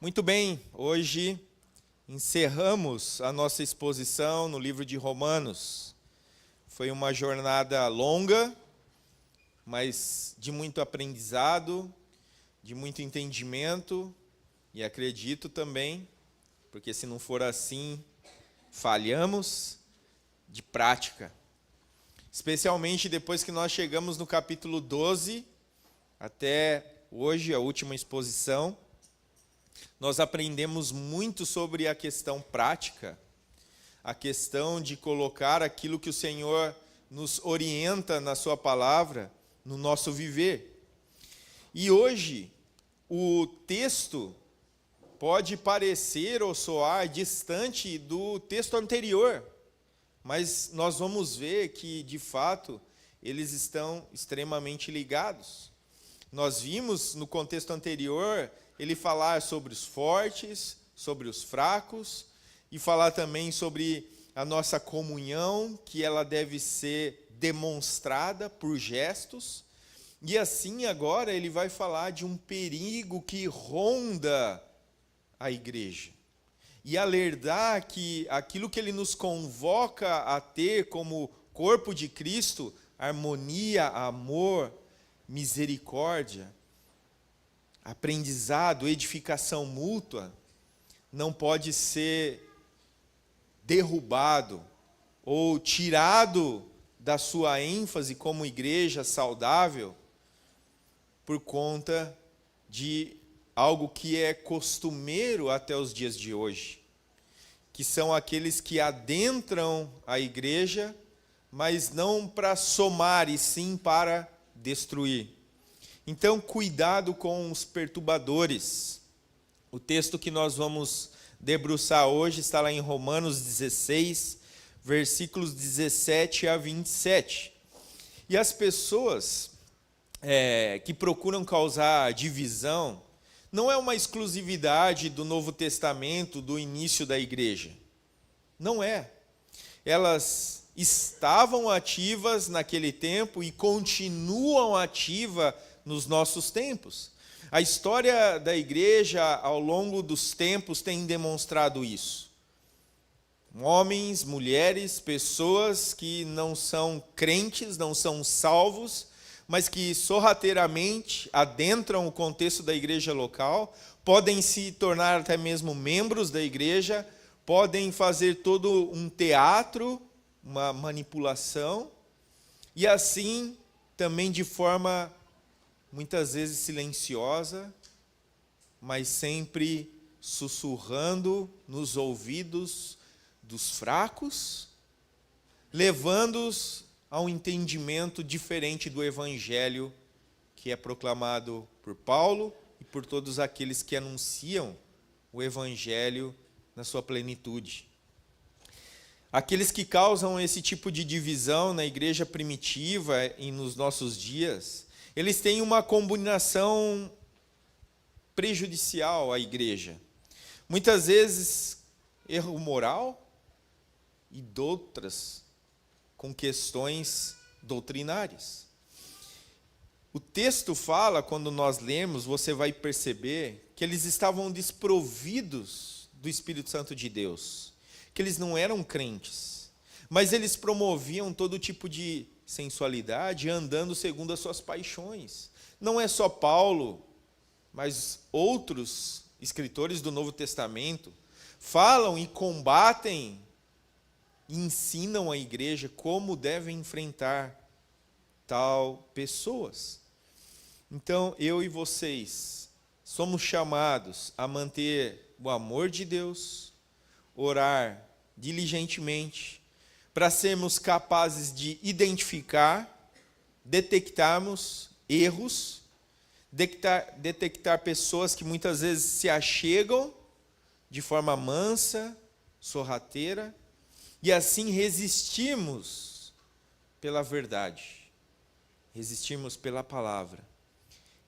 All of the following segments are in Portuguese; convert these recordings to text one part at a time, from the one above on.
Muito bem, hoje encerramos a nossa exposição no livro de Romanos. Foi uma jornada longa, mas de muito aprendizado, de muito entendimento, e acredito também, porque se não for assim, falhamos, de prática. Especialmente depois que nós chegamos no capítulo 12, até hoje, a última exposição, nós aprendemos muito sobre a questão prática, a questão de colocar aquilo que o Senhor nos orienta na sua palavra, no nosso viver. E hoje, o texto pode parecer ou soar distante do texto anterior, mas nós vamos ver que, de fato, eles estão extremamente ligados. Nós vimos no contexto anterior ele falar sobre os fortes, sobre os fracos, e falar também sobre a nossa comunhão, que ela deve ser demonstrada por gestos. E assim agora ele vai falar de um perigo que ronda a igreja. E alertar que aquilo que ele nos convoca a ter como corpo de Cristo, harmonia, amor, misericórdia, aprendizado, edificação mútua, não pode ser derrubado ou tirado da sua ênfase como igreja saudável por conta de algo que é costumeiro até os dias de hoje, que são aqueles que adentram a igreja, mas não para somar, e sim para destruir. Então, cuidado com os perturbadores. O texto que nós vamos debruçar hoje está lá em Romanos 16, versículos 17 a 27. E as pessoas que procuram causar divisão, não é uma exclusividade do Novo Testamento, do início da igreja. Não é. Elas estavam ativas naquele tempo e continuam ativas nos nossos tempos. A história da igreja ao longo dos tempos tem demonstrado isso. Homens, mulheres, pessoas que não são crentes, não são salvos, mas que sorrateiramente adentram o contexto da igreja local, podem se tornar até mesmo membros da igreja, podem fazer todo um teatro, uma manipulação, e assim também de forma muitas vezes silenciosa, mas sempre sussurrando nos ouvidos dos fracos, levando-os a um entendimento diferente do evangelho que é proclamado por Paulo e por todos aqueles que anunciam o evangelho na sua plenitude. Aqueles que causam esse tipo de divisão na igreja primitiva e nos nossos dias, eles têm uma combinação prejudicial à igreja. Muitas vezes, erro moral e outras com questões doutrinárias. O texto fala, quando nós lemos, você vai perceber que eles estavam desprovidos do Espírito Santo de Deus, que eles não eram crentes, mas eles promoviam todo tipo de sensualidade, andando segundo as suas paixões. Não é só Paulo, mas outros escritores do Novo Testamento falam e combatem e ensinam a igreja como devem enfrentar tal pessoas. Então, eu e vocês somos chamados a manter o amor de Deus, orar diligentemente, para sermos capazes de identificar, detectarmos erros, detectar pessoas que muitas vezes se achegam de forma mansa, sorrateira, e assim resistirmos pela verdade, resistirmos pela palavra.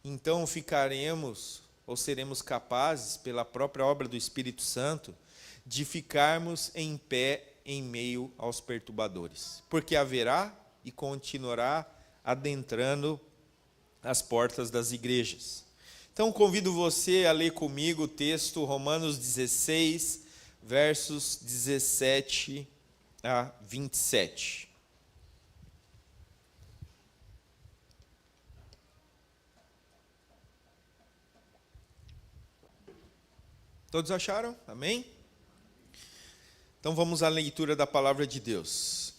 Então ficaremos, ou seremos capazes, pela própria obra do Espírito Santo, de ficarmos em pé em meio aos perturbadores, porque haverá e continuará adentrando as portas das igrejas. Então convido você a ler comigo o texto Romanos 16, versos 17 a 27. Todos acharam? Amém? Então vamos à leitura da palavra de Deus.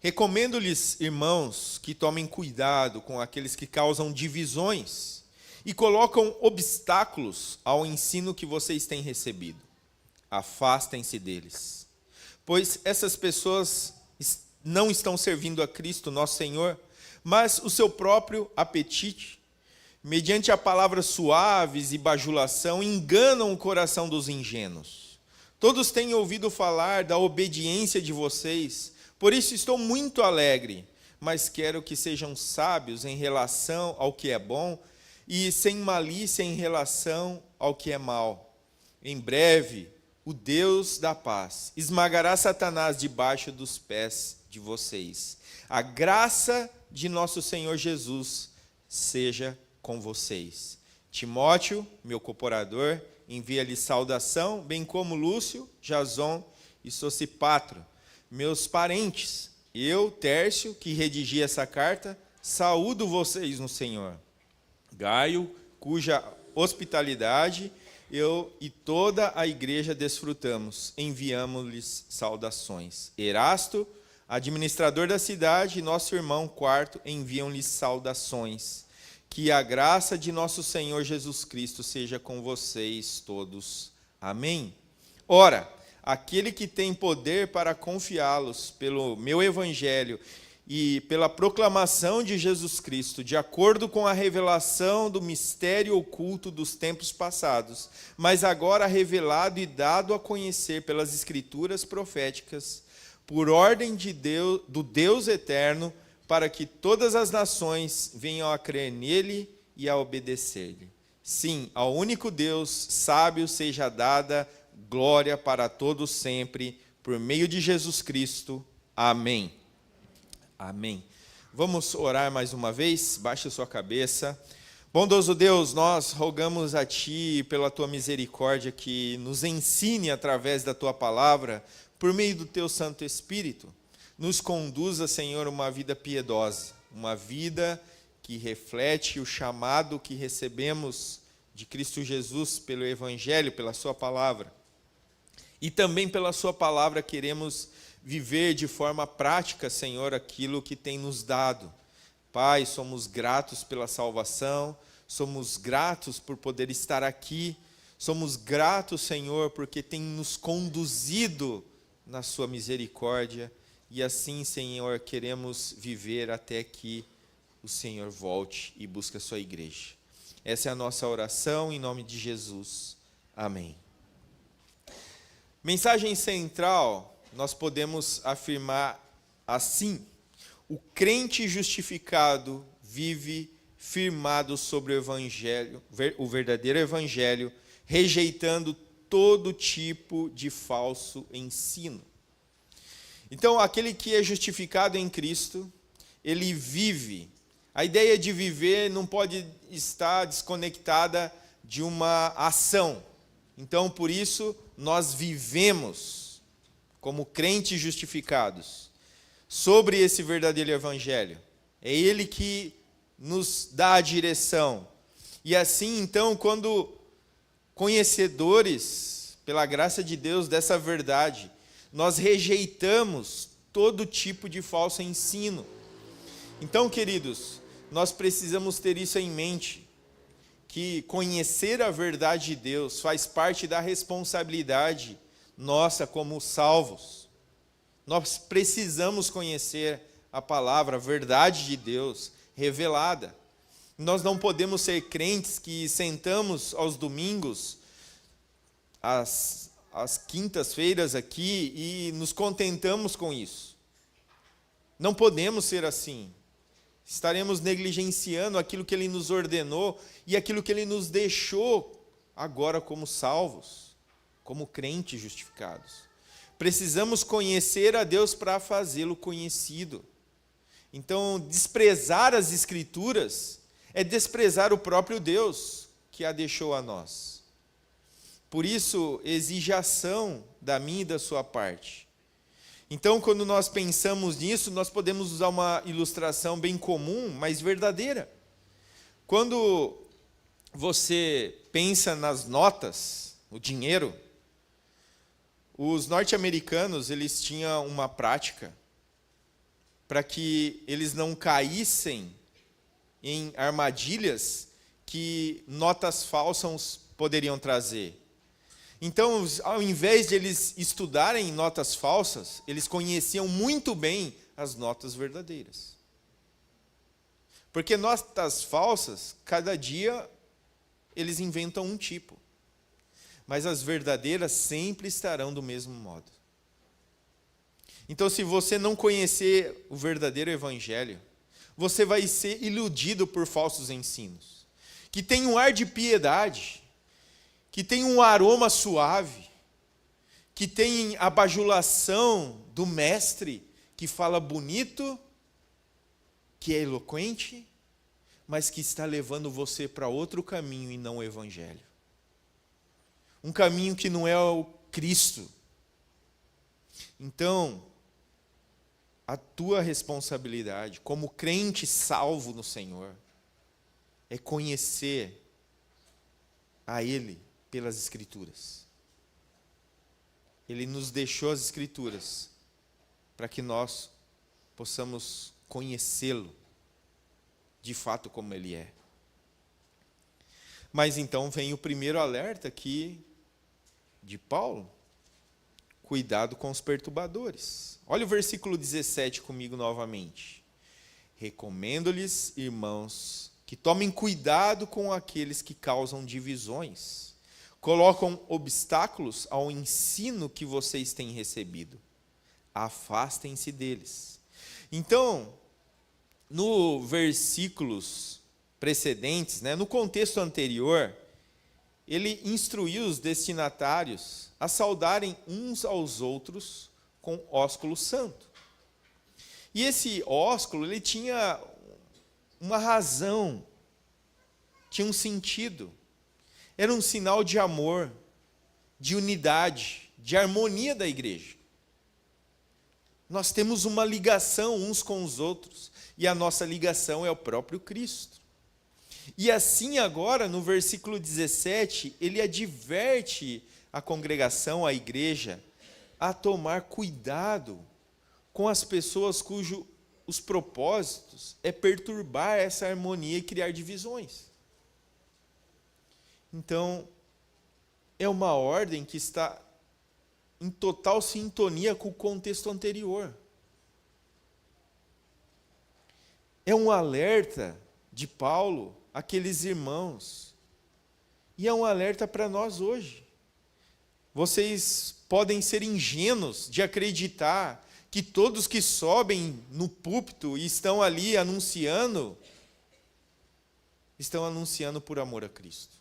Recomendo-lhes, irmãos, que tomem cuidado com aqueles que causam divisões e colocam obstáculos ao ensino que vocês têm recebido. Afastem-se deles, pois essas pessoas não estão servindo a Cristo, nosso Senhor, mas o seu próprio apetite. Mediante a palavras suaves e bajulação, enganam o coração dos ingênuos. Todos têm ouvido falar da obediência de vocês, por isso estou muito alegre, mas quero que sejam sábios em relação ao que é bom e sem malícia em relação ao que é mal. Em breve, o Deus da paz esmagará Satanás debaixo dos pés de vocês. A graça de nosso Senhor Jesus seja com vocês. Timóteo, meu cooperador, envia-lhe saudação, bem como Lúcio, Jason e Sosipatro, meus parentes. Eu, Tércio, que redigi essa carta, saúdo vocês no Senhor. Gaio, cuja hospitalidade eu e toda a igreja desfrutamos, enviamos-lhes saudações. Erasto, administrador da cidade, e nosso irmão Quarto enviam-lhes saudações. Que a graça de nosso Senhor Jesus Cristo seja com vocês todos. Amém. Ora, aquele que tem poder para confiá-los pelo meu evangelho e pela proclamação de Jesus Cristo, de acordo com a revelação do mistério oculto dos tempos passados, mas agora revelado e dado a conhecer pelas escrituras proféticas, por ordem de Deus, do Deus eterno, para que todas as nações venham a crer nele e a obedecer-lhe. Sim, ao único Deus sábio seja dada glória para todos sempre, por meio de Jesus Cristo. Amém. Amém. Vamos orar mais uma vez? Baixe sua cabeça. Bondoso Deus, nós rogamos a Ti, pela Tua misericórdia, que nos ensine através da Tua palavra, por meio do Teu Santo Espírito. Nos conduza, Senhor, uma vida piedosa, uma vida que reflete o chamado que recebemos de Cristo Jesus pelo Evangelho, pela Sua palavra. E também pela Sua palavra queremos viver de forma prática, Senhor, aquilo que tem nos dado. Pai, somos gratos pela salvação, somos gratos por poder estar aqui, somos gratos, Senhor, porque tem nos conduzido na Sua misericórdia. E assim, Senhor, queremos viver até que o Senhor volte e busque a sua igreja. Essa é a nossa oração em nome de Jesus. Amém. Mensagem central, nós podemos afirmar assim: o crente justificado vive firmado sobre o evangelho, o verdadeiro evangelho, rejeitando todo tipo de falso ensino. Então, aquele que é justificado em Cristo, ele vive. A ideia de viver não pode estar desconectada de uma ação. Então, por isso, nós vivemos como crentes justificados sobre esse verdadeiro evangelho. É ele que nos dá a direção. E assim, então, quando conhecedores, pela graça de Deus, dessa verdade, nós rejeitamos todo tipo de falso ensino. Então, queridos, nós precisamos ter isso em mente, que conhecer a verdade de Deus faz parte da responsabilidade nossa como salvos. Nós precisamos conhecer a palavra, a verdade de Deus revelada. Nós não podemos ser crentes que sentamos aos domingos, às quintas-feiras aqui e nos contentamos com isso. Não podemos ser assim. Estaremos negligenciando aquilo que Ele nos ordenou e aquilo que Ele nos deixou agora como salvos, como crentes justificados. Precisamos conhecer a Deus para fazê-lo conhecido. Então, desprezar as Escrituras é desprezar o próprio Deus, que a deixou a nós. Por isso, exige ação da minha e da sua parte. Então, quando nós pensamos nisso, nós podemos usar uma ilustração bem comum, mas verdadeira. Quando você pensa nas notas, o dinheiro, os norte-americanos, eles tinham uma prática para que eles não caíssem em armadilhas que notas falsas poderiam trazer. Então, ao invés de eles estudarem notas falsas, eles conheciam muito bem as notas verdadeiras. Porque notas falsas, cada dia, eles inventam um tipo. Mas as verdadeiras sempre estarão do mesmo modo. Então, se você não conhecer o verdadeiro evangelho, você vai ser iludido por falsos ensinos, que tem um ar de piedade, que tem um aroma suave, que tem a bajulação do mestre, que fala bonito, que é eloquente, mas que está levando você para outro caminho e não o evangelho. Um caminho que não é o Cristo. Então, a tua responsabilidade como crente salvo no Senhor é conhecer a Ele pelas Escrituras. Ele nos deixou as Escrituras para que nós possamos conhecê-lo de fato como Ele é. Mas então vem o primeiro alerta aqui de Paulo. Cuidado com os perturbadores. Olha o versículo 17 comigo novamente. Recomendo-lhes, irmãos, que tomem cuidado com aqueles que causam divisões, colocam obstáculos ao ensino que vocês têm recebido. Afastem-se deles. Então, no versículos precedentes, no contexto anterior, ele instruiu os destinatários a saudarem uns aos outros com ósculo santo. E esse ósculo, ele tinha uma razão, tinha um sentido. Era um sinal de amor, de unidade, de harmonia da igreja. Nós temos uma ligação uns com os outros, e a nossa ligação é o próprio Cristo. E assim agora, no versículo 17, ele adverte a congregação, a igreja, a tomar cuidado com as pessoas cujos os propósitos é perturbar essa harmonia e criar divisões. Então, é uma ordem que está em total sintonia com o contexto anterior. É um alerta de Paulo àqueles irmãos. E é um alerta para nós hoje. Vocês podem ser ingênuos de acreditar que todos que sobem no púlpito e estão ali anunciando, estão anunciando por amor a Cristo.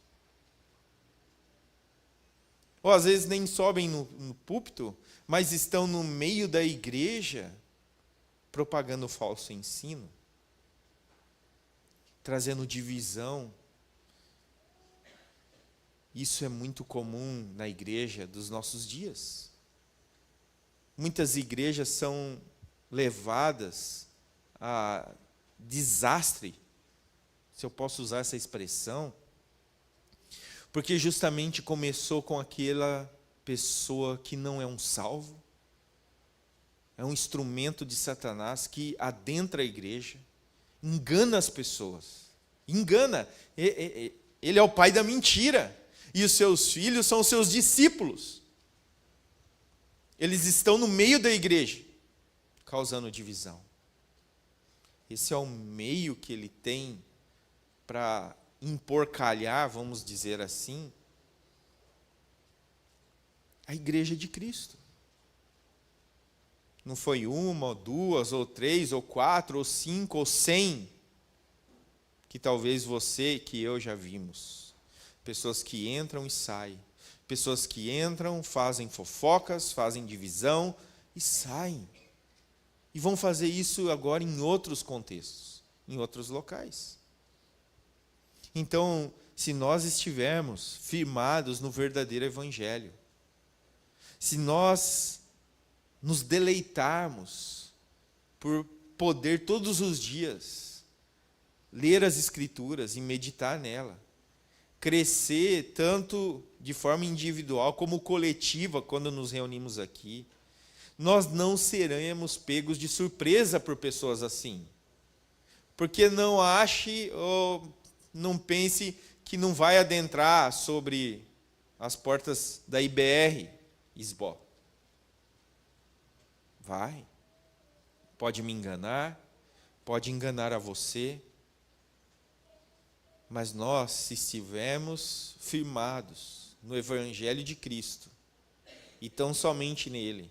Ou às vezes nem sobem no púlpito, mas estão no meio da igreja propagando falso ensino, trazendo divisão. Isso é muito comum na igreja dos nossos dias. Muitas igrejas são levadas a desastre, se eu posso usar essa expressão, porque justamente começou com aquela pessoa que não é um salvo, é um instrumento de Satanás que adentra a igreja, engana as pessoas, engana, ele é o pai da mentira, e os seus filhos são os seus discípulos. Eles estão no meio da igreja, causando divisão. Esse é o meio que ele tem para emporcalhar, vamos dizer assim, a igreja de Cristo. Não foi uma, ou duas, ou três, ou quatro, ou cinco, ou 100, que talvez você, que eu já vimos. Pessoas que entram e saem. Pessoas que entram, fazem fofocas, fazem divisão e saem. E vão fazer isso agora em outros contextos, em outros locais. Então, se nós estivermos firmados no verdadeiro evangelho. Se nós nos deleitarmos por poder todos os dias ler as Escrituras e meditar nela, crescer tanto de forma individual como coletiva quando nos reunimos aqui, nós não seremos pegos de surpresa por pessoas assim. Porque não ache ou não pense que não vai adentrar sobre as portas da IBR, Isbó. Vai. Pode me enganar, pode enganar a você, mas nós, se estivermos firmados no Evangelho de Cristo, e tão somente nele,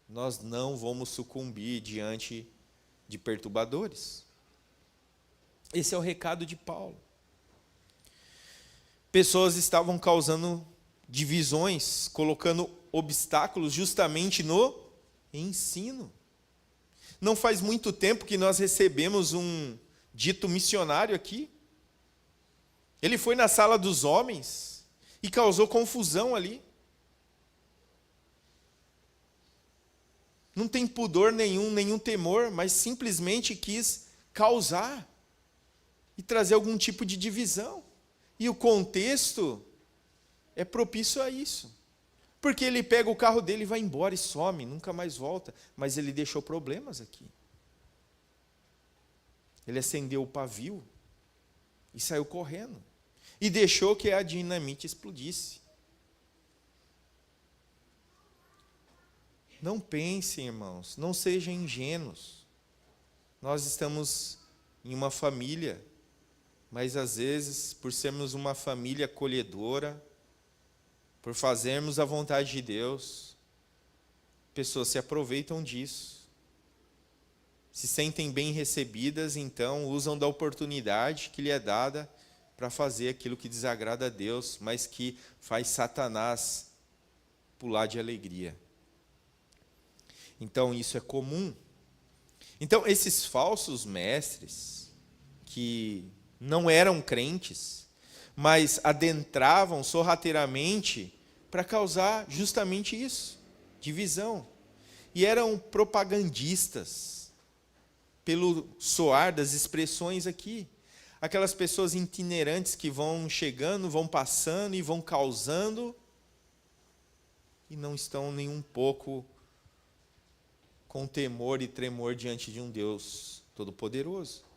nós não vamos sucumbir diante de perturbadores. Esse é o recado de Paulo. Pessoas estavam causando divisões, colocando obstáculos justamente no ensino. Não faz muito tempo que nós recebemos um dito missionário aqui. Ele foi na sala dos homens e causou confusão ali. Não tem pudor nenhum temor, mas simplesmente quis causar e trazer algum tipo de divisão. E o contexto é propício a isso. Porque ele pega o carro dele e vai embora e some, nunca mais volta. Mas ele deixou problemas aqui. Ele acendeu o pavio e saiu correndo. E deixou que a dinamite explodisse. Não pensem, irmãos, não sejam ingênuos. Nós estamos em uma família, mas às vezes, por sermos uma família acolhedora, por fazermos a vontade de Deus, pessoas se aproveitam disso. Se sentem bem recebidas, então usam da oportunidade que lhe é dada para fazer aquilo que desagrada a Deus, mas que faz Satanás pular de alegria. Então, isso é comum. Então, esses falsos mestres, que não eram crentes, mas adentravam sorrateiramente para causar justamente isso, divisão. E eram propagandistas, pelo soar das expressões aqui. Aquelas pessoas itinerantes que vão chegando, vão passando e vão causando, e não estão nem um pouco com temor e tremor diante de um Deus Todo-Poderoso.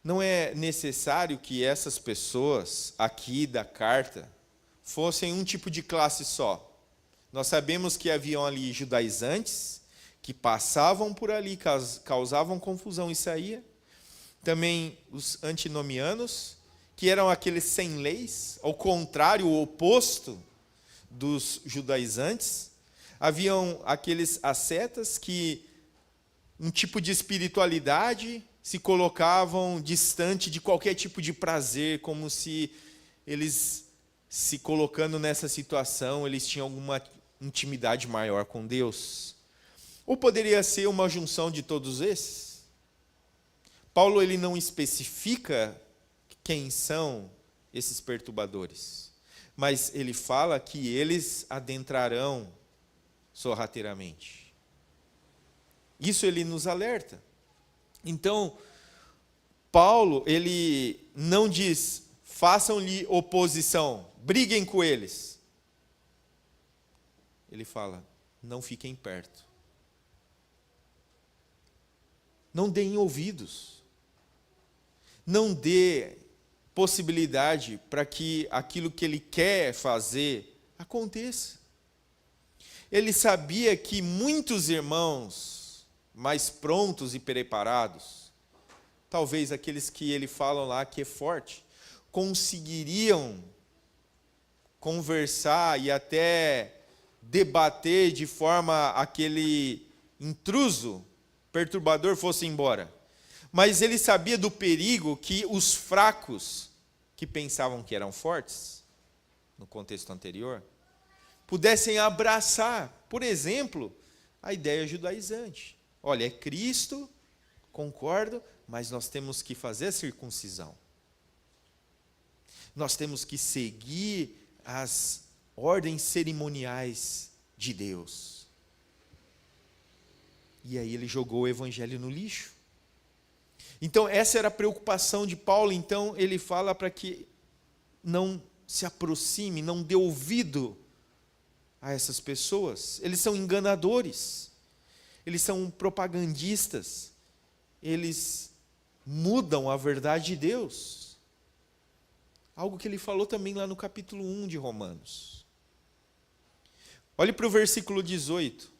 Não é necessário que essas pessoas aqui da carta fossem um tipo de classe só. Nós sabemos que haviam ali judaizantes, que passavam por ali, causavam confusão e saía. Também os antinomianos, que eram aqueles sem leis, ao contrário, o oposto dos judaizantes. Haviam aqueles ascetas que, um tipo de espiritualidade, se colocavam distante de qualquer tipo de prazer, como se eles, se colocando nessa situação, eles tinham alguma intimidade maior com Deus. Ou poderia ser uma junção de todos esses? Paulo ele não especifica quem são esses perturbadores, mas ele fala que eles adentrarão sorrateiramente. Isso ele nos alerta. Então, Paulo, ele não diz, façam-lhe oposição, briguem com eles. Ele fala, não fiquem perto. Não deem ouvidos. Não dê possibilidade para que aquilo que ele quer fazer aconteça. Ele sabia que muitos irmãos mais prontos e preparados, talvez aqueles que ele fala lá que é forte, conseguiriam conversar e até debater de forma aquele intruso, perturbador fosse embora. Mas ele sabia do perigo que os fracos, que pensavam que eram fortes, no contexto anterior, pudessem abraçar, por exemplo, a ideia judaizante. Olha, é Cristo, concordo, mas nós temos que fazer a circuncisão. nós temos que seguir as ordens cerimoniais de Deus. E aí ele jogou o evangelho no lixo. Então essa era a preocupação de Paulo. Então ele fala para que não se aproxime, não dê ouvido a essas pessoas. Eles são enganadores, eles são propagandistas, eles mudam a verdade de Deus. Algo que ele falou também lá no capítulo 1 de Romanos. Olhe para o versículo 18.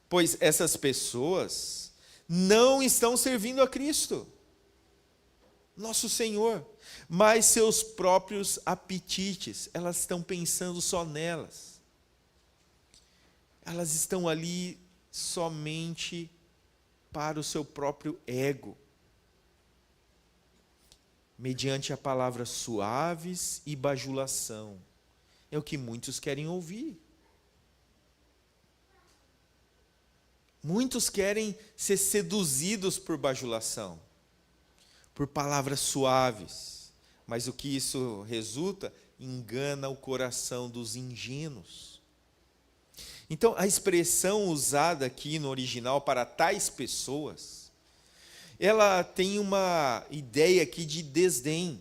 Pois essas pessoas não estão servindo a Cristo, nosso Senhor, mas seus próprios apetites. Elas estão pensando só nelas. Elas estão ali somente para o seu próprio ego, mediante a palavra suaves e bajulação. É o que muitos querem ouvir. Muitos querem ser seduzidos por bajulação, por palavras suaves, mas o que isso resulta? Engana o coração dos ingênuos. Então, a expressão usada aqui no original para tais pessoas, ela tem uma ideia aqui de desdém.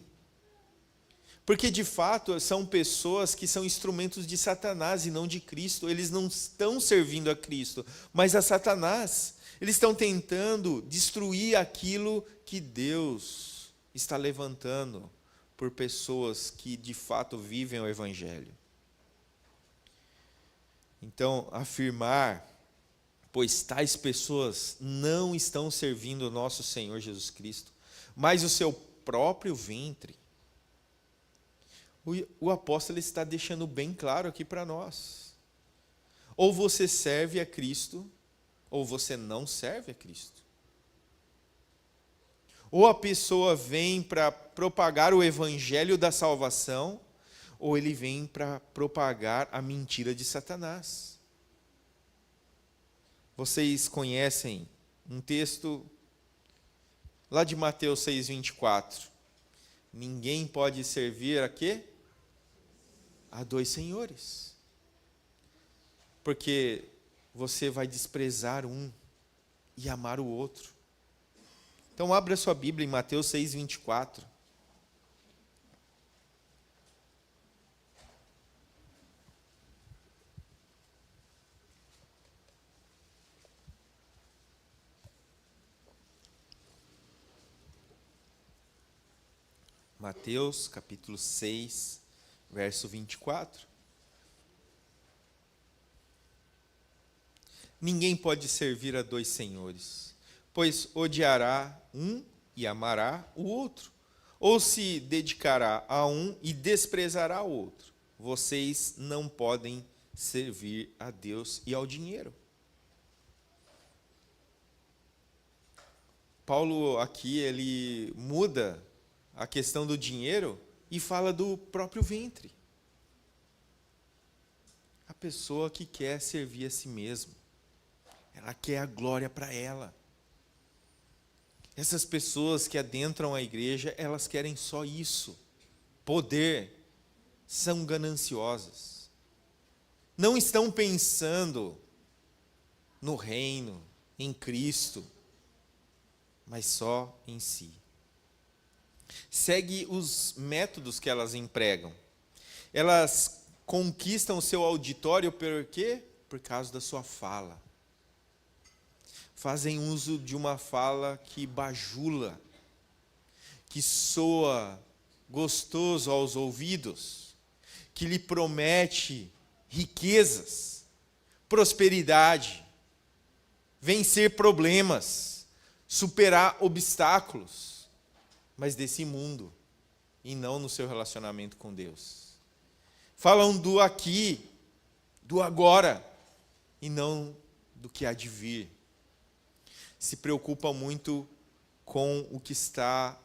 Porque, de fato, são pessoas que são instrumentos de Satanás e não de Cristo. Eles não estão servindo a Cristo, mas a Satanás. Eles estão tentando destruir aquilo que Deus está levantando por pessoas que, de fato, vivem o Evangelho. Então, afirmar, pois tais pessoas não estão servindo o nosso Senhor Jesus Cristo, mas o seu próprio ventre. O apóstolo está deixando bem claro aqui para nós. Ou você serve a Cristo, ou você não serve a Cristo. Ou a pessoa vem para propagar o evangelho da salvação, ou ele vem para propagar a mentira de Satanás. Vocês conhecem um texto lá de Mateus 6:24. Ninguém pode servir a quê? A dois senhores. Porque você vai desprezar um e amar o outro. Então abra sua Bíblia em Mateus 6:24. Mateus capítulo 6, verso 24. Ninguém pode servir a dois senhores, pois odiará um e amará o outro, ou se dedicará a um e desprezará o outro. Vocês não podem servir a Deus e ao dinheiro. Paulo aqui, ele muda a questão do dinheiro e fala do próprio ventre. A pessoa que quer servir a si mesma, ela quer a glória para ela. Essas pessoas que adentram a igreja, elas querem só isso, poder, são gananciosas. Não estão pensando no reino, em Cristo, mas só em si. Segue os métodos que elas empregam. Elas conquistam o seu auditório por quê? Por causa da sua fala. Fazem uso de uma fala que bajula, que soa gostoso aos ouvidos, que lhe promete riquezas, prosperidade, vencer problemas, superar obstáculos, mas desse mundo, e não no seu relacionamento com Deus. Falam do aqui, do agora, e não do que há de vir. Se preocupam muito com o que está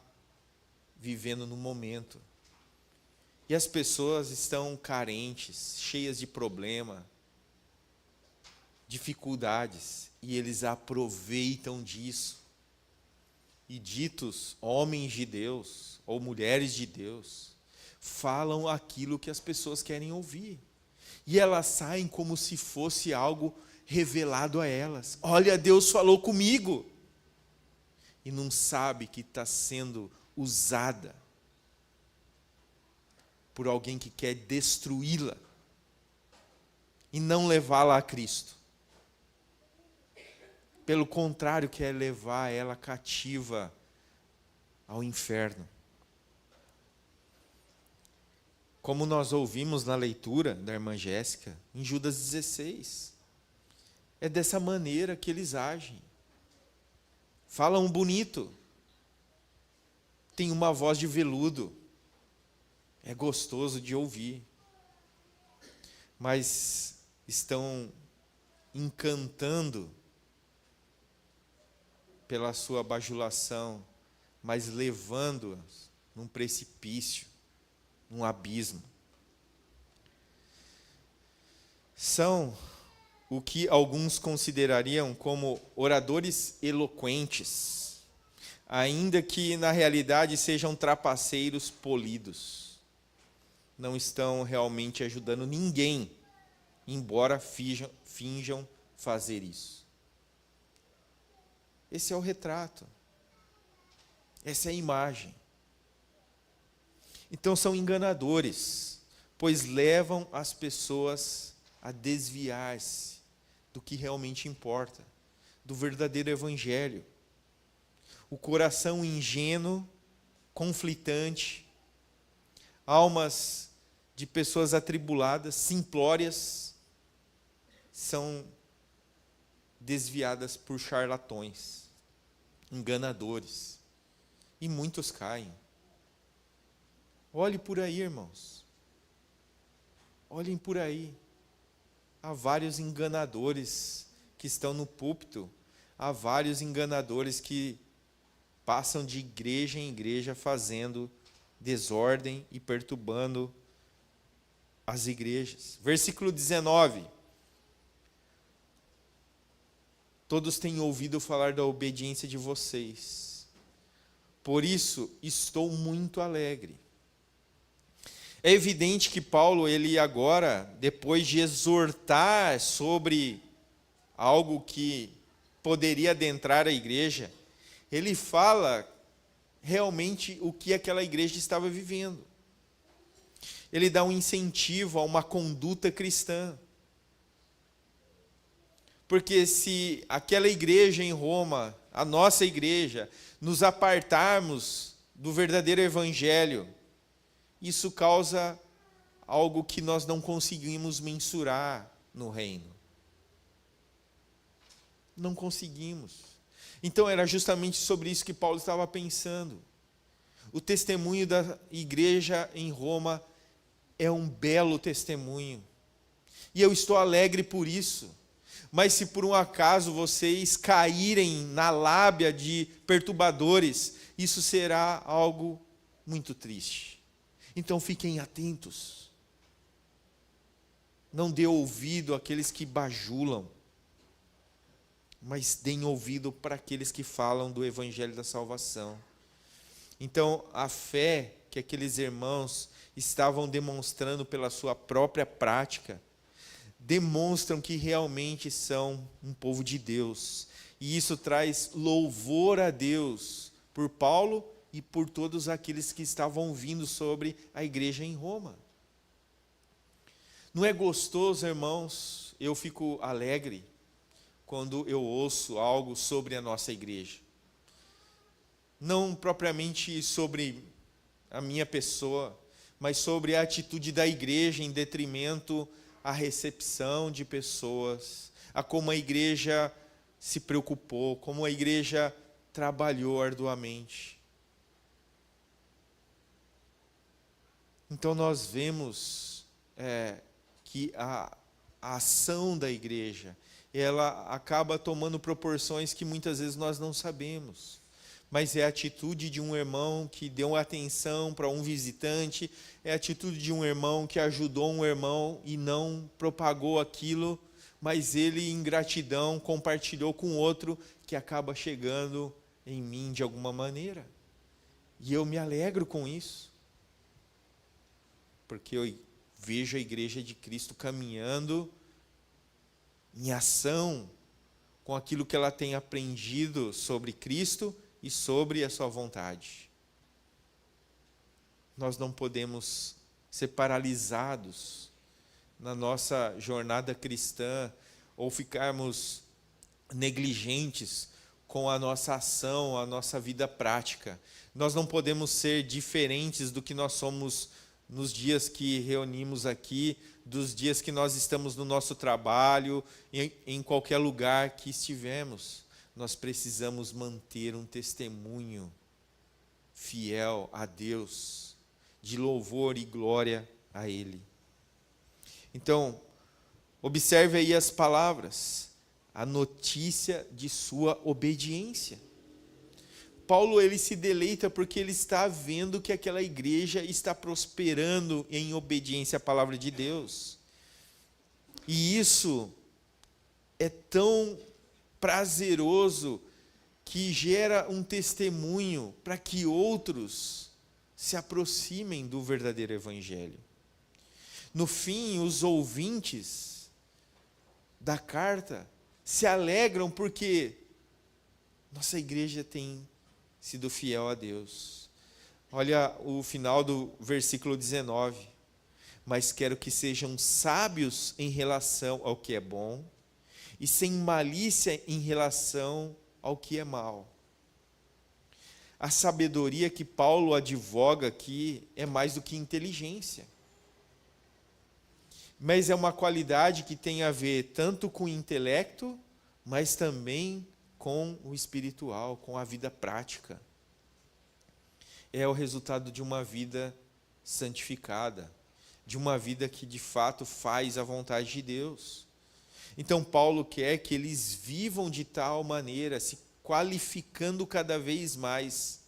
vivendo no momento. E as pessoas estão carentes, cheias de problema, dificuldades, e eles aproveitam disso. E ditos homens de Deus, ou mulheres de Deus, falam aquilo que as pessoas querem ouvir. E elas saem como se fosse algo revelado a elas. Olha, Deus falou comigo. E não sabe que está sendo usada por alguém que quer destruí-la e não levá-la a Cristo. Pelo contrário, quer levar ela cativa ao inferno. Como nós ouvimos na leitura da irmã Jéssica, em Judas 16. É dessa maneira que eles agem. Falam bonito. Tem uma voz de veludo. É gostoso de ouvir. Mas estão encantando pela sua bajulação, mas levando-as num precipício, num abismo. São o que alguns considerariam como oradores eloquentes, ainda que na realidade sejam trapaceiros polidos. Não estão realmente ajudando ninguém, embora finjam fazer isso. Esse é o retrato. Essa é a imagem. Então são enganadores, pois levam as pessoas a desviar-se do que realmente importa, do verdadeiro evangelho. O coração ingênuo, conflitante, almas de pessoas atribuladas, simplórias, são desviadas por charlatões, enganadores, e muitos caem. Olhe por aí, irmãos. Olhem por aí. Há vários enganadores que estão no púlpito. Há vários enganadores que passam de igreja em igreja fazendo desordem e perturbando as igrejas. Versículo 19. Todos têm ouvido falar da obediência de vocês. Por isso, estou muito alegre. É evidente que Paulo, ele agora, depois de exortar sobre algo que poderia adentrar a igreja, ele fala realmente o que aquela igreja estava vivendo. Ele dá um incentivo a uma conduta cristã. Porque se aquela igreja em Roma, a nossa igreja, nos apartarmos do verdadeiro evangelho, isso causa algo que nós não conseguimos mensurar no reino. Não conseguimos. Então era justamente sobre isso que Paulo estava pensando. O testemunho da igreja em Roma é um belo testemunho. E eu estou alegre por isso. Mas se por um acaso vocês caírem na lábia de perturbadores, isso será algo muito triste. Então fiquem atentos. Não dê ouvido àqueles que bajulam, mas deem ouvido para aqueles que falam do evangelho da salvação. Então, a fé que aqueles irmãos estavam demonstrando pela sua própria prática, demonstram que realmente são um povo de Deus. E isso traz louvor a Deus por Paulo e por todos aqueles que estavam ouvindo sobre a igreja em Roma. Não é gostoso, irmãos? Eu fico alegre quando eu ouço algo sobre a nossa igreja. Não propriamente sobre a minha pessoa, mas sobre a atitude da igreja em detrimento à recepção de pessoas, a como a igreja se preocupou, como a igreja trabalhou arduamente. Então nós vemos que a ação da igreja, ela acaba tomando proporções que muitas vezes nós não sabemos. Mas é a atitude de um irmão que deu atenção para um visitante, é a atitude de um irmão que ajudou um irmão e não propagou aquilo, mas ele, em gratidão, compartilhou com outro que acaba chegando em mim de alguma maneira. E eu me alegro com isso. porque eu vejo a igreja de Cristo caminhando em ação com aquilo que ela tem aprendido sobre Cristo e sobre a sua vontade. Nós não podemos ser paralisados na nossa jornada cristã ou ficarmos negligentes com a nossa ação, a nossa vida prática. Nós não podemos ser diferentes do que nós somos nos dias que reunimos aqui, dos dias que nós estamos no nosso trabalho, em qualquer lugar que estivemos. Nós precisamos manter um testemunho fiel a Deus, de louvor e glória a Ele. Então, observe aí as palavras, a notícia de sua obediência. Paulo, ele se deleita porque ele está vendo que aquela igreja está prosperando em obediência à palavra de Deus. E isso é tão prazeroso que gera um testemunho para que outros se aproximem do verdadeiro evangelho. No fim, os ouvintes da carta se alegram porque nossa igreja tem sido fiel a Deus. Olha o final do versículo 19. Mas quero que sejam sábios em relação ao que é bom e sem malícia em relação ao que é mal. A sabedoria que Paulo advoga aqui é mais do que inteligência. Mas é uma qualidade que tem a ver tanto com o intelecto, mas também com o espiritual, com a vida prática. É o resultado de uma vida santificada, de uma vida que de fato faz a vontade de Deus. Então Paulo quer que eles vivam de tal maneira, se qualificando cada vez mais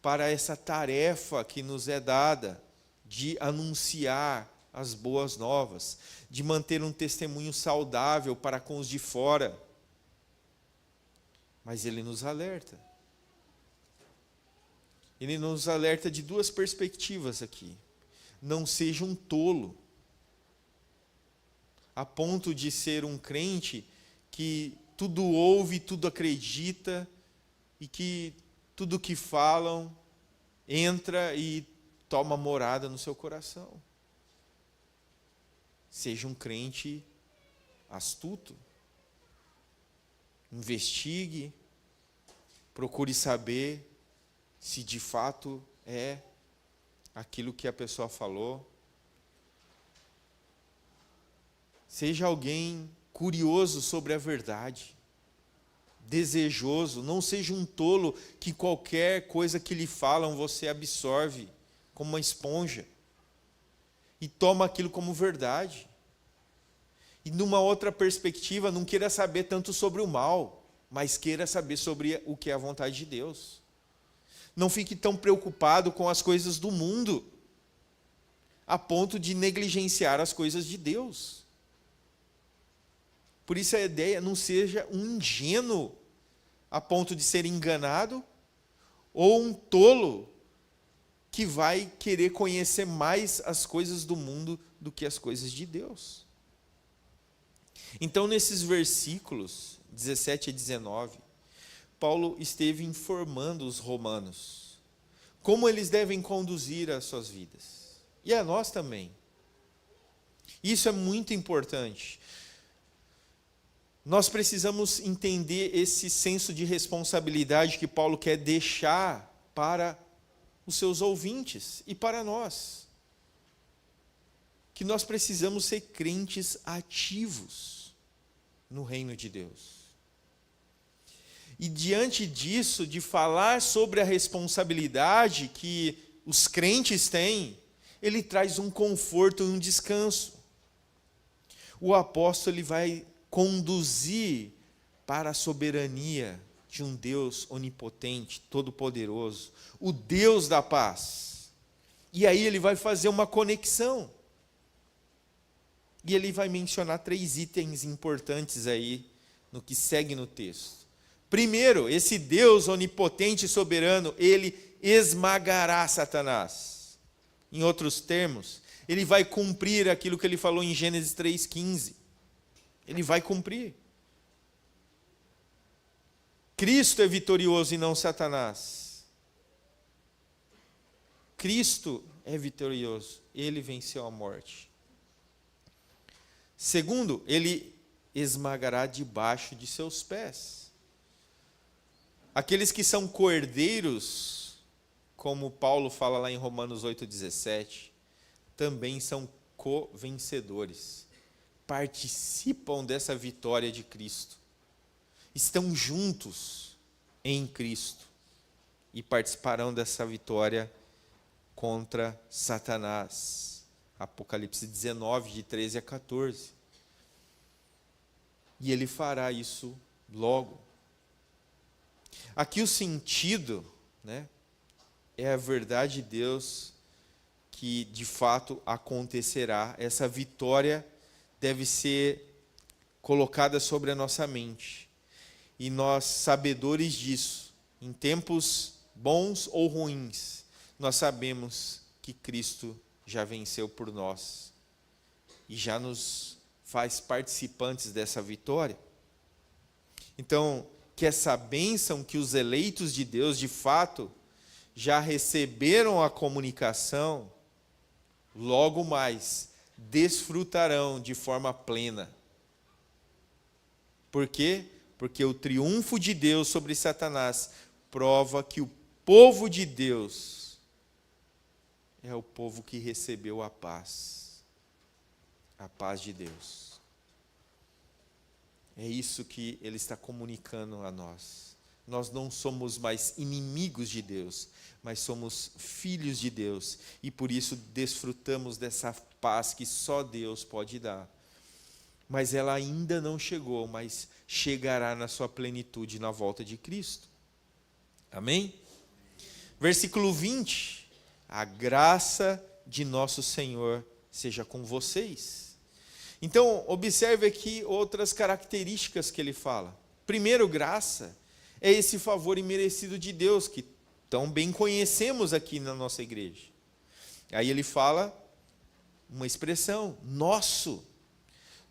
para essa tarefa que nos é dada de anunciar as boas novas, de manter um testemunho saudável para com os de fora. Mas ele nos alerta. Ele nos alerta de duas perspectivas aqui. Não seja um tolo, a ponto de ser um crente que tudo ouve, tudo acredita, e que tudo que falam entra e toma morada no seu coração. Seja um crente astuto. Investigue, procure saber se de fato é aquilo que a pessoa falou. Seja alguém curioso sobre a verdade, desejoso, não seja um tolo que qualquer coisa que lhe falam você absorve como uma esponja e toma aquilo como verdade. E numa outra perspectiva, não queira saber tanto sobre o mal, mas queira saber sobre o que é a vontade de Deus. Não fique tão preocupado com as coisas do mundo, a ponto de negligenciar as coisas de Deus. Por isso a ideia, não seja um ingênuo a ponto de ser enganado, ou um tolo que vai querer conhecer mais as coisas do mundo do que as coisas de Deus. Então, nesses versículos 17 a 19, Paulo esteve informando os romanos como eles devem conduzir as suas vidas. E a nós também. Isso é muito importante. Nós precisamos entender esse senso de responsabilidade que Paulo quer deixar para os seus ouvintes e para nós. Que nós precisamos ser crentes ativos no reino de Deus. E diante disso, de falar sobre a responsabilidade que os crentes têm, ele traz um conforto e um descanso. O apóstolo ele vai conduzir para a soberania de um Deus onipotente, todo-poderoso, o Deus da paz. E aí ele vai fazer uma conexão. E ele vai mencionar 3 itens importantes aí no que segue no texto. Primeiro, esse Deus onipotente e soberano, ele esmagará Satanás. Em outros termos, ele vai cumprir aquilo que ele falou em Gênesis 3,15. Ele vai cumprir. Cristo é vitorioso e não Satanás. Cristo é vitorioso. Ele venceu a morte. Segundo, ele esmagará debaixo de seus pés. Aqueles que são cordeiros, como Paulo fala lá em Romanos 8,17, também são co-vencedores. Participam dessa vitória de Cristo. Estão juntos em Cristo e participarão dessa vitória contra Satanás. Apocalipse 19, de 13 a 14. E ele fará isso logo. Aqui o sentido, né, é a verdade de Deus que de fato acontecerá. Essa vitória deve ser colocada sobre a nossa mente. E nós, sabedores disso, em tempos bons ou ruins, nós sabemos que Cristo já venceu por nós e já nos faz participantes dessa vitória. Então, que essa bênção que os eleitos de Deus, de fato, já receberam a comunicação, logo mais desfrutarão de forma plena. Por quê? Porque o triunfo de Deus sobre Satanás prova que o povo de Deus é o povo que recebeu a paz de Deus. É isso que ele está comunicando a nós. Nós não somos mais inimigos de Deus, mas somos filhos de Deus, e por isso desfrutamos dessa paz que só Deus pode dar. Mas ela ainda não chegou, mas chegará na sua plenitude na volta de Cristo. Amém? Versículo 20. A graça de nosso Senhor seja com vocês. Então, observe aqui outras características que ele fala. Primeiro, graça é esse favor imerecido de Deus, que tão bem conhecemos aqui na nossa igreja. Aí ele fala uma expressão, nosso.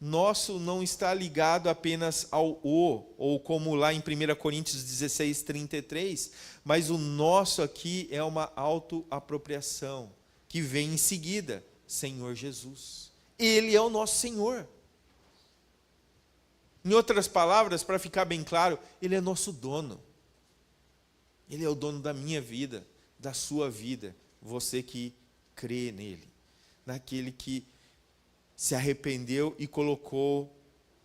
Nosso não está ligado apenas ao ou como lá em 1 Coríntios 16, 33, mas o nosso aqui é uma autoapropriação, que vem em seguida, Senhor Jesus. Ele é o nosso Senhor. Em outras palavras, para ficar bem claro, Ele é nosso dono. Ele é o dono da minha vida, da sua vida, você que crê nele, naquele que se arrependeu e colocou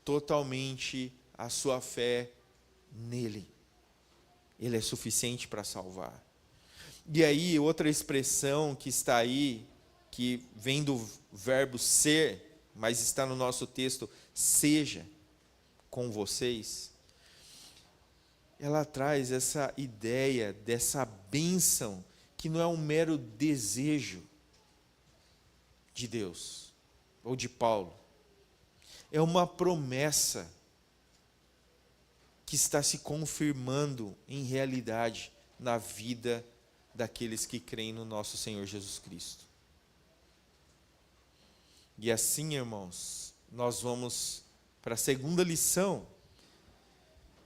totalmente a sua fé nele. Ele é suficiente para salvar. E aí, outra expressão que está aí, que vem do verbo ser, mas está no nosso texto, seja com vocês, ela traz essa ideia dessa bênção que não é um mero desejo de Deus ou de Paulo. É uma promessa que está se confirmando em realidade na vida daqueles que creem no nosso Senhor Jesus Cristo. E assim, irmãos, nós vamos para a segunda lição.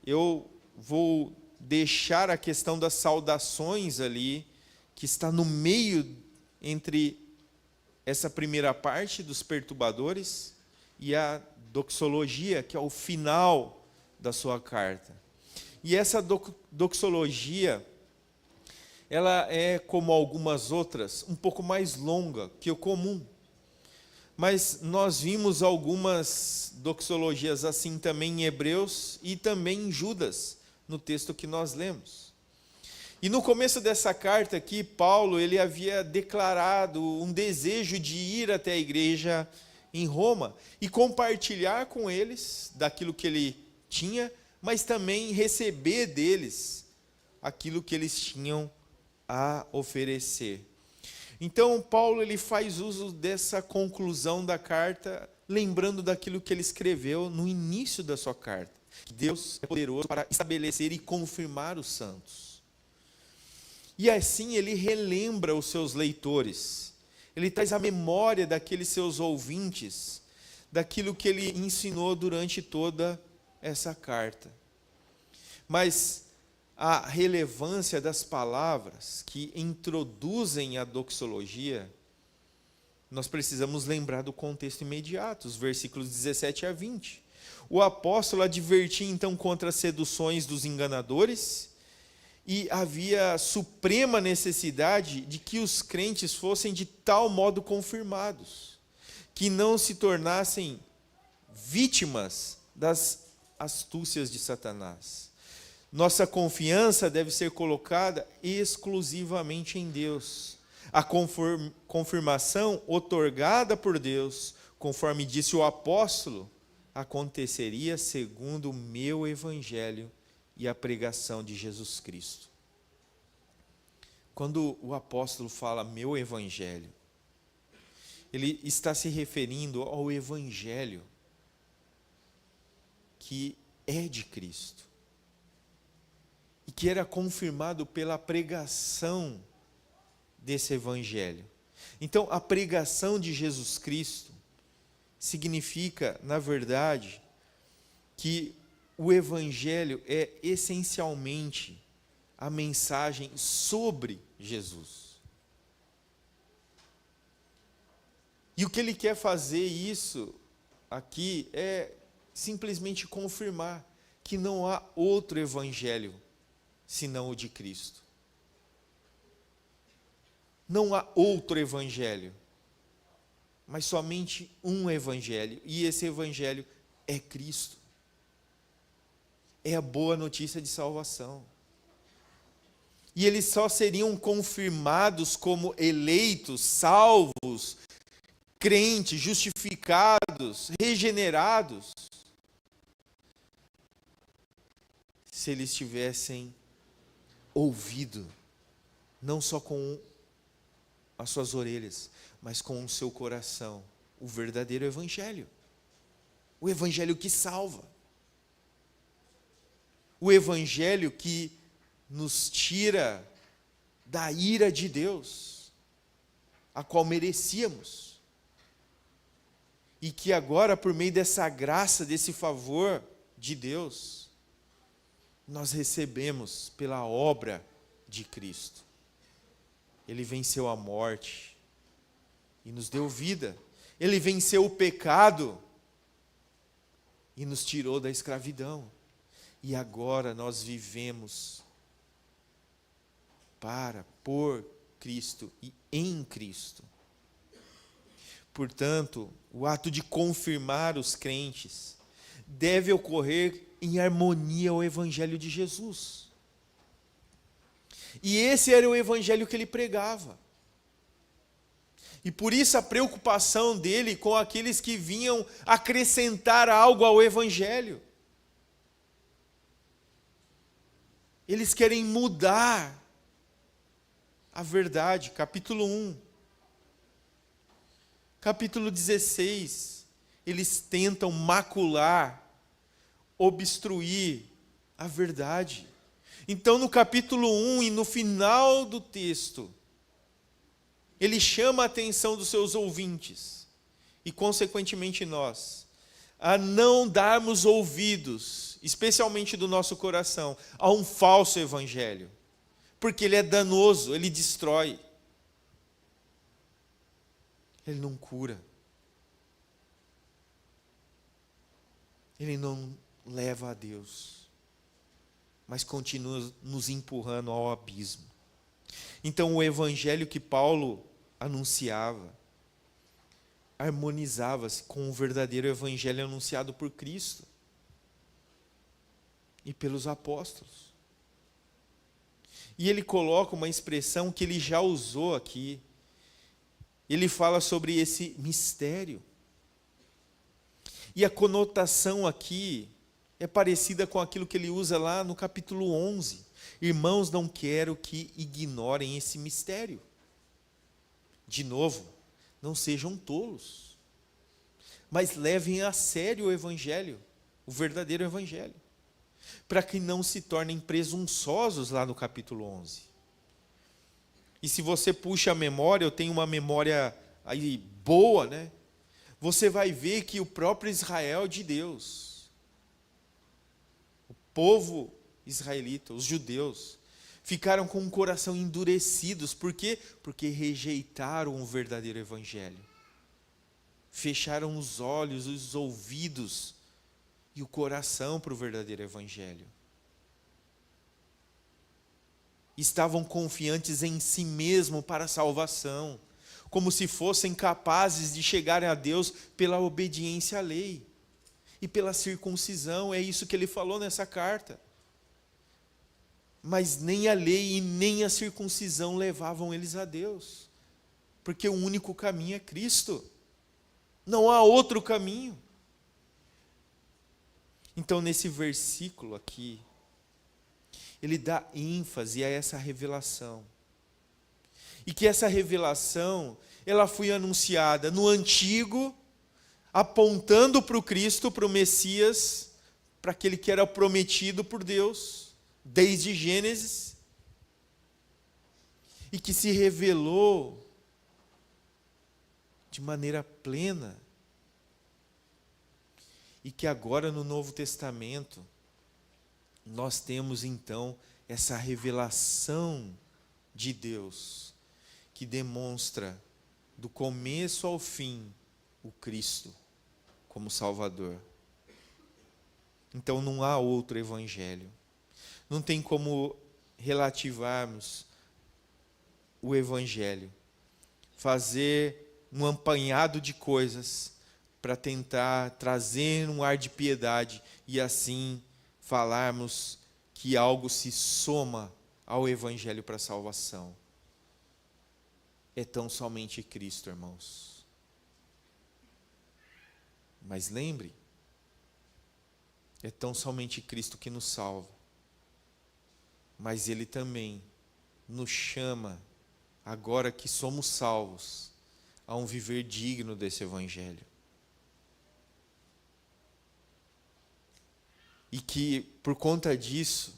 Eu vou deixar a questão das saudações ali, que está no meio entre essa primeira parte dos perturbadores e a doxologia, que é o final da sua carta. E essa doxologia, ela é, como algumas outras, um pouco mais longa que o comum. Mas nós vimos algumas doxologias assim também em Hebreus e também em Judas, no texto que nós lemos. E no começo dessa carta aqui, Paulo ele havia declarado um desejo de ir até a igreja em Roma e compartilhar com eles daquilo que ele tinha, mas também receber deles aquilo que eles tinham a oferecer. Então, Paulo ele faz uso dessa conclusão da carta, lembrando daquilo que ele escreveu no início da sua carta, que Deus é poderoso para estabelecer e confirmar os santos. E assim ele relembra os seus leitores Ele traz a memória daqueles seus ouvintes, daquilo que ele ensinou durante toda essa carta. Mas a relevância das palavras que introduzem a doxologia, nós precisamos lembrar do contexto imediato, os versículos 17 a 20. O apóstolo advertia então contra as seduções dos enganadores, e havia suprema necessidade de que os crentes fossem de tal modo confirmados, que não se tornassem vítimas das astúcias de Satanás. Nossa confiança deve ser colocada exclusivamente em Deus. A confirmação outorgada por Deus, conforme disse o apóstolo, aconteceria segundo o meu evangelho e a pregação de Jesus Cristo. Quando o apóstolo fala meu evangelho, ele está se referindo ao evangelho que é de Cristo e que era confirmado pela pregação desse evangelho. Então, a pregação de Jesus Cristo significa, na verdade, que o evangelho é essencialmente a mensagem sobre Jesus. E o que ele quer fazer isso aqui é simplesmente confirmar que não há outro evangelho senão o de Cristo. Não há outro evangelho, mas somente um evangelho, e esse evangelho é Cristo. É a boa notícia de salvação. E eles só seriam confirmados como eleitos, salvos, crentes, justificados, regenerados, se eles tivessem ouvido, não só com as suas orelhas, mas com o seu coração, o verdadeiro evangelho. O evangelho que salva. O evangelho que nos tira da ira de Deus, a qual merecíamos. E que agora, por meio dessa graça, desse favor de Deus, nós recebemos pela obra de Cristo. Ele venceu a morte e nos deu vida. Ele venceu o pecado e nos tirou da escravidão. E agora nós vivemos por Cristo e em Cristo. Portanto, o ato de confirmar os crentes deve ocorrer em harmonia ao evangelho de Jesus. E esse era o evangelho que ele pregava. E por isso a preocupação dele com aqueles que vinham acrescentar algo ao evangelho. Eles querem mudar a verdade. Capítulo 1. Capítulo 16. Eles tentam macular, obstruir a verdade. Então, no capítulo 1 e no final do texto, ele chama a atenção dos seus ouvintes, e consequentemente nós, a não darmos ouvidos, especialmente do nosso coração, a um falso evangelho, porque ele é danoso, ele destrói, ele não cura, ele não leva a Deus, mas continua nos empurrando ao abismo. Então, o evangelho que Paulo anunciava harmonizava-se com o verdadeiro evangelho anunciado por Cristo e pelos apóstolos. E ele coloca uma expressão que ele já usou aqui. Ele fala sobre esse mistério. E a conotação aqui é parecida com aquilo que ele usa lá no capítulo 11. Irmãos, não quero que ignorem esse mistério. De novo, não sejam tolos, mas levem a sério o evangelho, o verdadeiro evangelho, para que não se tornem presunçosos lá no capítulo 11. E se você puxa a memória, eu tenho uma memória aí boa, né? Você vai ver que o próprio Israel de Deus, o povo israelita, os judeus, ficaram com o coração endurecidos. Por quê? Porque rejeitaram o verdadeiro evangelho. Fecharam os olhos, os ouvidos e o coração para o verdadeiro evangelho. Estavam confiantes em si mesmo para a salvação, como se fossem capazes de chegarem a Deus pela obediência à lei e pela circuncisão. É isso que ele falou nessa carta. Mas nem a lei e nem a circuncisão levavam eles a Deus, porque o único caminho é Cristo. Não há outro caminho. Então, nesse versículo aqui, ele dá ênfase a essa revelação. E que essa revelação, ela foi anunciada no Antigo, apontando para o Cristo, para o Messias, para aquele que era prometido por Deus, desde Gênesis, e que se revelou de maneira plena, e que agora no Novo Testamento, nós temos então essa revelação de Deus, que demonstra do começo ao fim o Cristo como Salvador. Então não há outro evangelho. Não tem como relativarmos o evangelho, fazer um apanhado de coisas para tentar trazer um ar de piedade e assim falarmos que algo se soma ao evangelho para a salvação. É tão somente Cristo, irmãos. Mas lembre, é tão somente Cristo que nos salva. Mas Ele também nos chama, agora que somos salvos, a um viver digno desse evangelho. E que, por conta disso,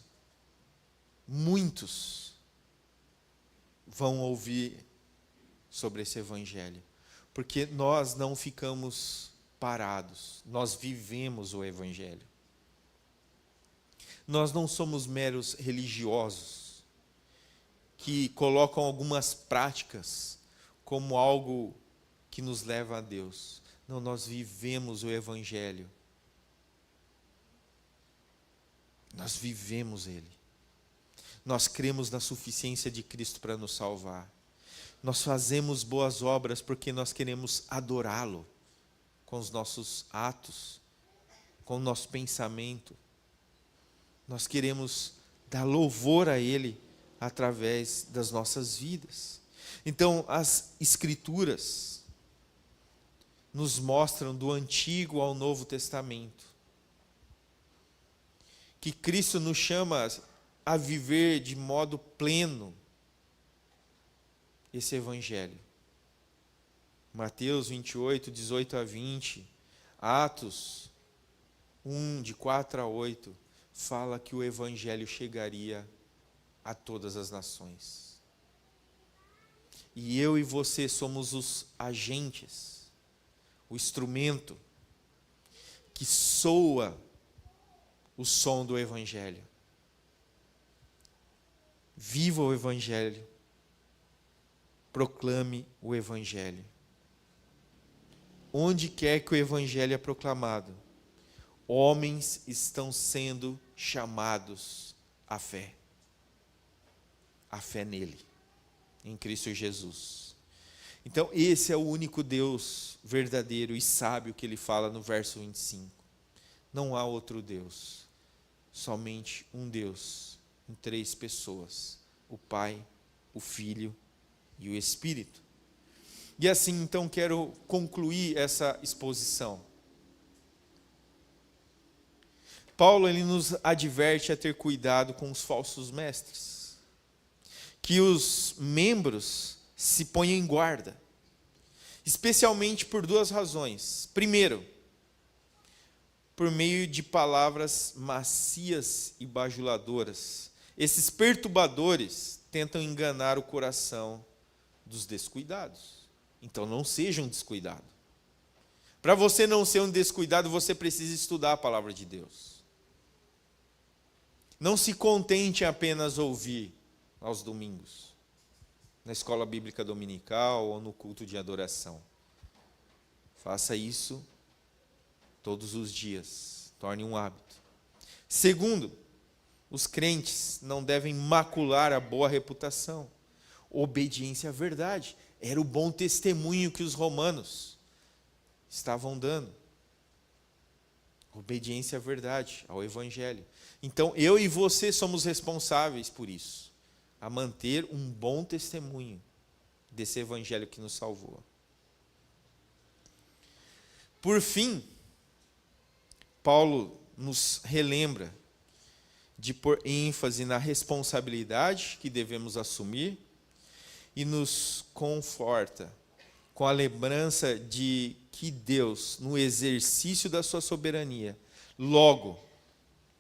muitos vão ouvir sobre esse evangelho. Porque nós não ficamos parados, nós vivemos o evangelho. Nós não somos meros religiosos que colocam algumas práticas como algo que nos leva a Deus. Não, nós vivemos o evangelho. Nós vivemos ele. Nós cremos na suficiência de Cristo para nos salvar. Nós fazemos boas obras porque nós queremos adorá-lo com os nossos atos, com o nosso pensamento. Nós queremos dar louvor a Ele através das nossas vidas. Então, as Escrituras nos mostram do Antigo ao Novo Testamento que Cristo nos chama a viver de modo pleno esse evangelho. Mateus 28, 18 a 20, Atos 1, de 4 a 8, fala que o evangelho chegaria a todas as nações. E eu e você somos os agentes, o instrumento que soa o som do evangelho. Viva o evangelho. Proclame o evangelho. Onde quer que o evangelho é proclamado, homens estão sendo chamados à fé. A fé nele, em Cristo Jesus. Então, esse é o único Deus verdadeiro e sábio que ele fala no verso 25. Não há outro Deus, somente um Deus, em 3 pessoas: o Pai, o Filho e o Espírito. E assim, então, quero concluir essa exposição. Paulo, ele nos adverte a ter cuidado com os falsos mestres, que os membros se ponham em guarda, especialmente por 2 razões. Primeiro, por meio de palavras macias e bajuladoras. Esses perturbadores tentam enganar o coração dos descuidados. Então não seja um descuidado. Para você não ser um descuidado, você precisa estudar a palavra de Deus. Não se contente em apenas ouvir aos domingos, na escola bíblica dominical ou no culto de adoração. Faça isso todos os dias. Torne um hábito. Segundo, os crentes não devem macular a boa reputação. Obediência à verdade. Era o bom testemunho que os romanos estavam dando. Obediência à verdade, ao evangelho. Então, eu e você somos responsáveis por isso, a manter um bom testemunho desse evangelho que nos salvou. Por fim, Paulo nos relembra de pôr ênfase na responsabilidade que devemos assumir e nos conforta com a lembrança de que Deus, no exercício da sua soberania,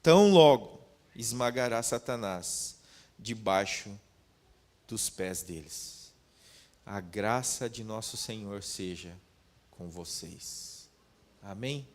tão logo, esmagará Satanás debaixo dos pés deles. A graça de nosso Senhor seja com vocês. Amém?